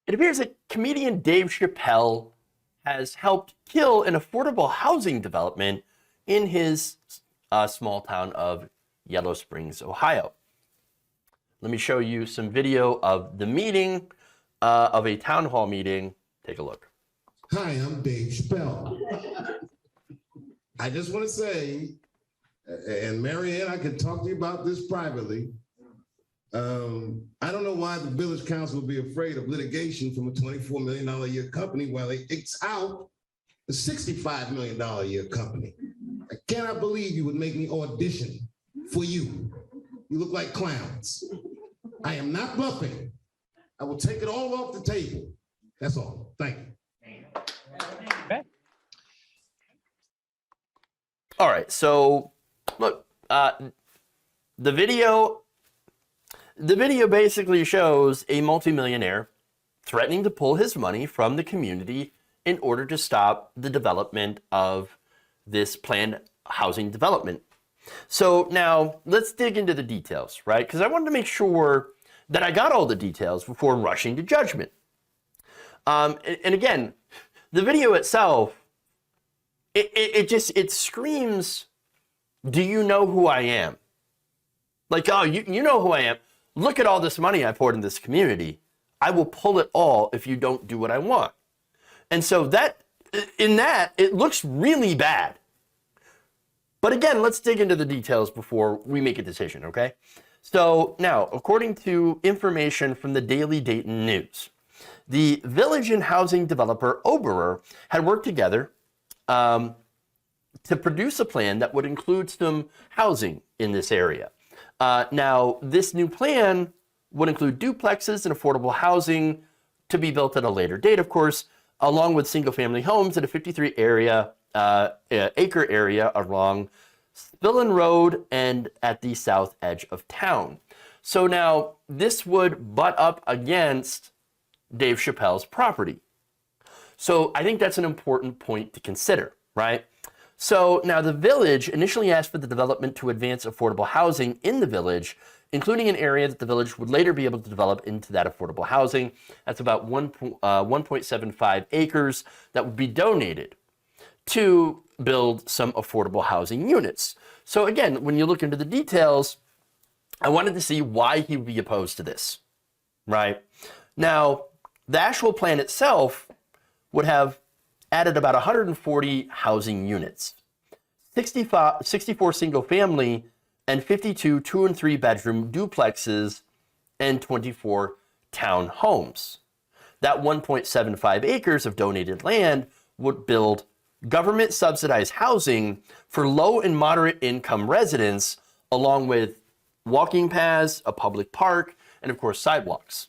It appears that comedian Dave Chappelle has helped kill an affordable housing development in his small town of Yellow Springs, Ohio. Let me show you some video of the meeting, of a town hall meeting. Take a look. Hi, I'm Dave Chappelle. I just want to say, and Marianne, I can talk to you about this privately. I don't know why the village council would be afraid of litigation from a $24 million a year company while they X out a $65 million a year company. I cannot believe you would make me audition for you. You look like clowns. I am not bluffing. I will take it all off the table. That's all. Thank you. Okay. All right, so look, the video basically shows a multimillionaire threatening to pull his money from the community in order to stop the development of this planned housing development. So now let's dig into the details, right? Because I wanted to make sure that I got all the details before rushing to judgment. And again, the video itself, it screams, do you know who I am? Like, oh, you know who I am. Look at all this money I poured in this community. I will pull it all if you don't do what I want. And so that, it looks really bad. But again, let's dig into the details before we make a decision, okay? So now, according to information from the Daily Dayton News, the village and housing developer Oberer had worked together to produce a plan that would include some housing in this area. Now, this new plan would include duplexes and affordable housing to be built at a later date, of course, along with single-family homes at a 53-acre area along Spillin Road and at the south edge of town. So now, this would butt up against Dave Chappelle's property. So I think that's an important point to consider, right? So now the village initially asked for the development to advance affordable housing in the village, including an area that the village would later be able to develop into that affordable housing. That's about 1.75 acres that would be donated to build some affordable housing units. So again, when you look into the details, I wanted to see why he would be opposed to this, right? Now, the actual plan itself would have added about 140 housing units, 64 single family and 52 2- and 3-bedroom duplexes and 24 town homes. That 1.75 acres of donated land would build government subsidized housing for low and moderate income residents, along with walking paths, a public park, and of course sidewalks.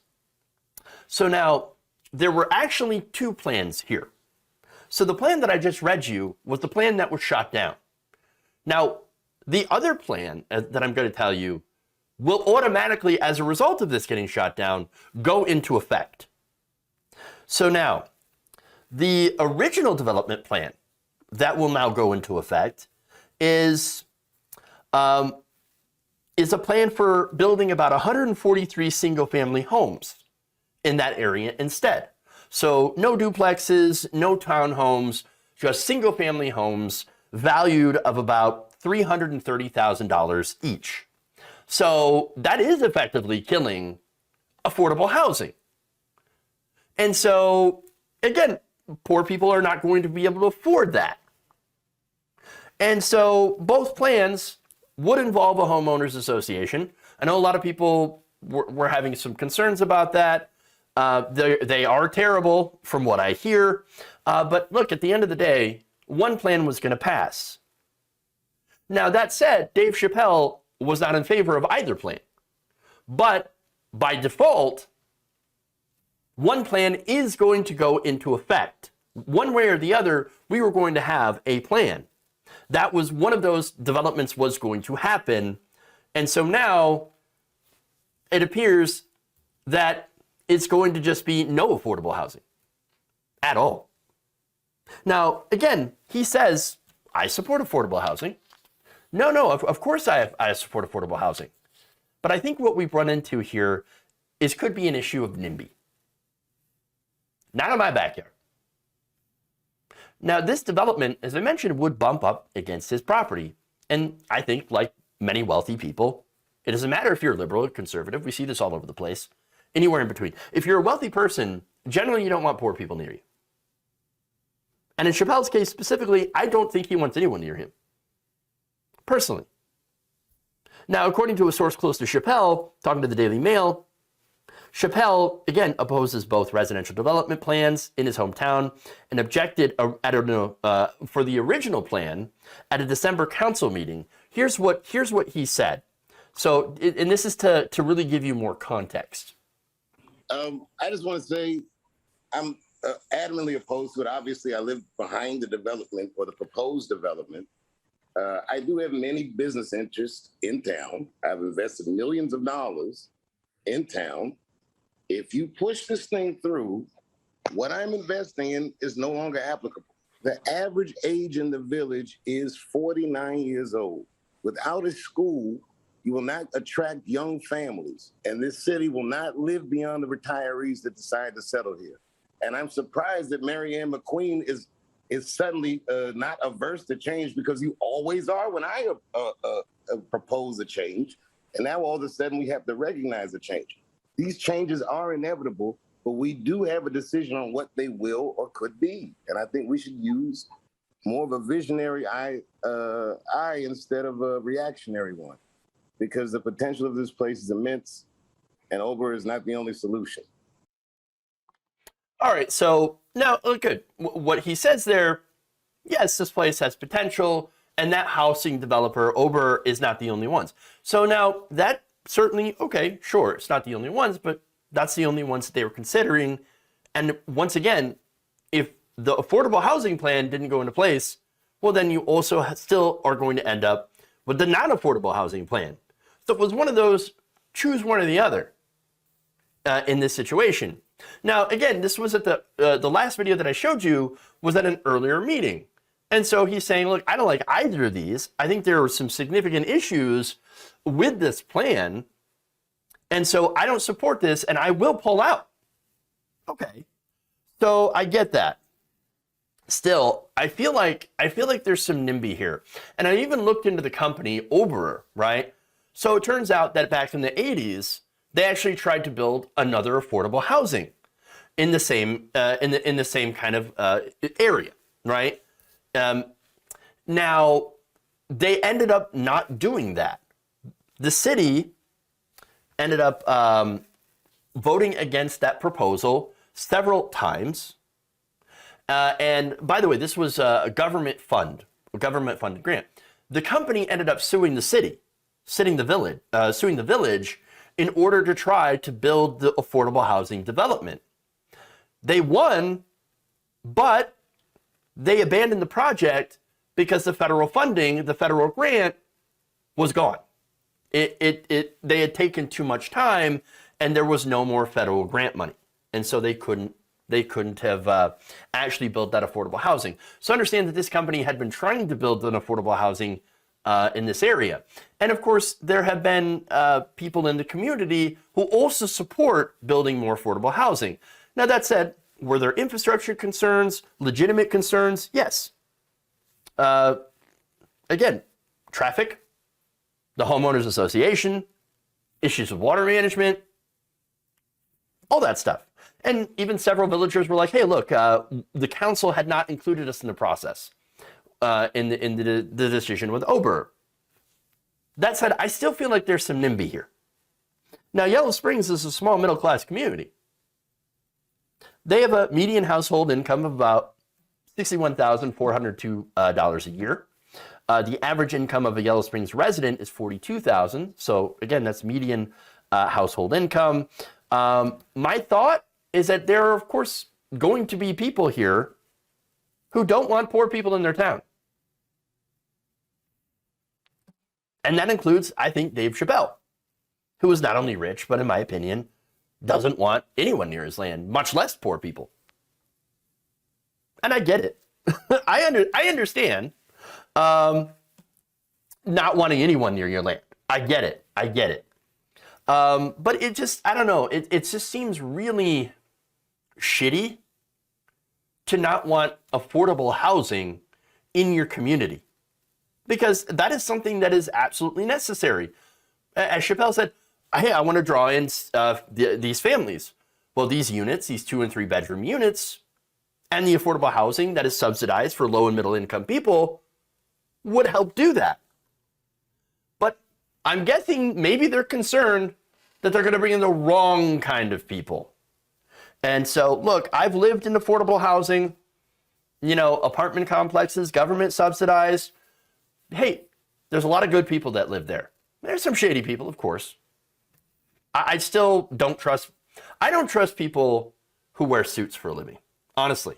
So now, there were actually two plans here. So the plan that I just read you was the plan that was shot down. Now, the other plan that I'm going to tell you will automatically, as a result of this getting shot down, go into effect. So now, the original development plan that will now go into effect is a plan for building about 143 single-family homes in that area instead. So no duplexes, no townhomes, just single-family homes valued of about $330,000 each. So that is effectively killing affordable housing. And so, again, poor people are not going to be able to afford that. And so both plans would involve a homeowners association. I know a lot of people were having some concerns about that. They are terrible from what I hear. But look, at the end of the day, one plan was going to pass. Now, that said, Dave Chappelle was not in favor of either plan. But by default, one plan is going to go into effect. One way or the other, we were going to have a plan. That was one of those developments was going to happen. And so now it appears that it's going to just be no affordable housing at all. Now, again, he says, I support affordable housing. No, of course I support affordable housing. But I think what we've run into here could be an issue of NIMBY. Not in my backyard. Now, this development, as I mentioned, would bump up against his property. And I think, like many wealthy people, it doesn't matter if you're liberal or conservative. We see this all over the place, anywhere in between. If you're a wealthy person, generally you don't want poor people near you. And in Chappelle's case specifically, I don't think he wants anyone near him, personally. Now, according to a source close to Chappelle, talking to the Daily Mail, Chappelle, again, opposes both residential development plans in his hometown and objected, for the original plan at a December council meeting. Here's what he said. So, and this is to really give you more context. I just want to say I'm adamantly opposed to it. Obviously, I live behind the development or the proposed development. I do have many business interests in town. I've invested millions of dollars in town. If you push this thing through, what I'm investing in is no longer applicable. The average age in the village is 49 years old. Without a school, you will not attract young families, and this city will not live beyond the retirees that decide to settle here. And I'm surprised that Mary Ann McQueen is suddenly not averse to change, because you always are when I propose a change. And now all of a sudden we have to recognize the change. These changes are inevitable, but we do have a decision on what they will or could be. And I think we should use more of a visionary eye instead of a reactionary one, because the potential of this place is immense, and Ober is not the only solution. All right, so now, good. What he says there, yes, this place has potential, and that housing developer, Ober, is not the only ones. So now that certainly, okay, sure, it's not the only ones, but that's the only ones that they were considering. And once again, if the affordable housing plan didn't go into place, well, then you also still are going to end up with the non-affordable housing plan. So it was one of those, choose one or the other in this situation. Now, again, this was at the last video that I showed you was at an earlier meeting. And so he's saying, look, I don't like either of these. I think there are some significant issues with this plan. And so I don't support this, and I will pull out. Okay. So I get that. Still, I feel like there's some NIMBY here. And I even looked into the company Oberer, right? So it turns out that back in the 80s, they actually tried to build another affordable housing in the same in the same kind of area, right? Now, they ended up not doing that. The city ended up voting against that proposal several times. And by the way, this was a government funded grant. The company ended up suing the city, suing the village in order to try to build the affordable housing development. They won, but they abandoned the project because the federal funding, the federal grant, was gone. They had taken too much time, and there was no more federal grant money, and so they couldn't have actually built that affordable housing. So understand that this company had been trying to build an affordable housing in this area. And of course, there have been people in the community who also support building more affordable housing. Now, that said, were there infrastructure concerns, legitimate concerns? Yes. Again, traffic, the homeowners association, issues of water management, all that stuff. And even several villagers were like, hey, look, the council had not included us in the process in the decision with Ober. That said, I still feel like there's some NIMBY here. Now, Yellow Springs is a small middle-class community. They have a median household income of about $61,402 a year. The average income of a Yellow Springs resident is $42,000. So again, that's median household income. My thought is that there are, of course, going to be people here who don't want poor people in their town. And that includes, I think, Dave Chappelle, who is not only rich, but in my opinion, doesn't want anyone near his land, much less poor people. And I get it. I understand not wanting anyone near your land. I get it. But it just, I don't know. It just seems really shitty to not want affordable housing in your community, because that is something that is absolutely necessary. As Chappelle said, hey, I want to draw in these families. Well, these units, these 2 and 3 bedroom units, and the affordable housing that is subsidized for low and middle income people would help do that. But I'm guessing maybe they're concerned that they're going to bring in the wrong kind of people. And so, look, I've lived in affordable housing, apartment complexes, government subsidized. Hey, there's a lot of good people that live there. There's some shady people, of course. I still don't trust people who wear suits for a living, honestly.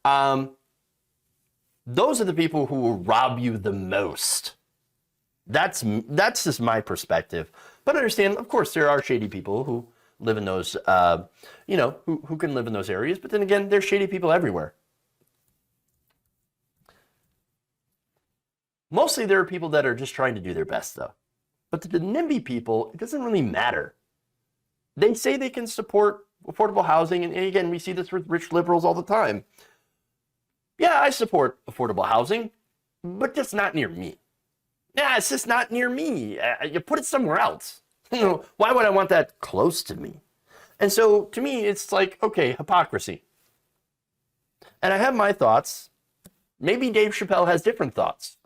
Those are the people who will rob you the most. That's just my perspective. But understand, of course, there are shady people who live in those, who can live in those areas. But then again, there's shady people everywhere. Mostly there are people that are just trying to do their best, though. But to the NIMBY people, it doesn't really matter. They say they can support affordable housing. And again, we see this with rich liberals all the time. Yeah, I support affordable housing, but just not near me. Yeah, it's just not near me. You put it somewhere else. Why would I want that close to me? And so to me, it's like, okay, hypocrisy. And I have my thoughts. Maybe Dave Chappelle has different thoughts.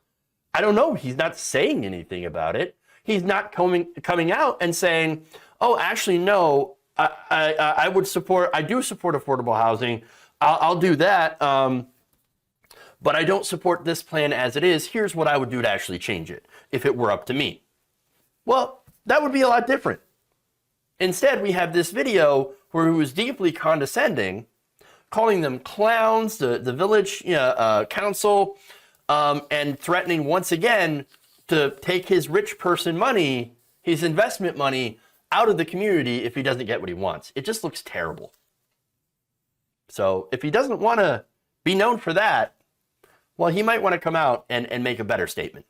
I don't know. He's not saying anything about it. He's not coming out and saying, oh, actually, no, I do support affordable housing. I'll do that. But I don't support this plan as it is. Here's what I would do to actually change it if it were up to me. Well, that would be a lot different. Instead, we have this video where he was deeply condescending, calling them clowns, the village council, and threatening once again to take his rich person money, his investment money, out of the community if he doesn't get what he wants. It just looks terrible. So if he doesn't want to be known for that, well, he might want to come out and make a better statement.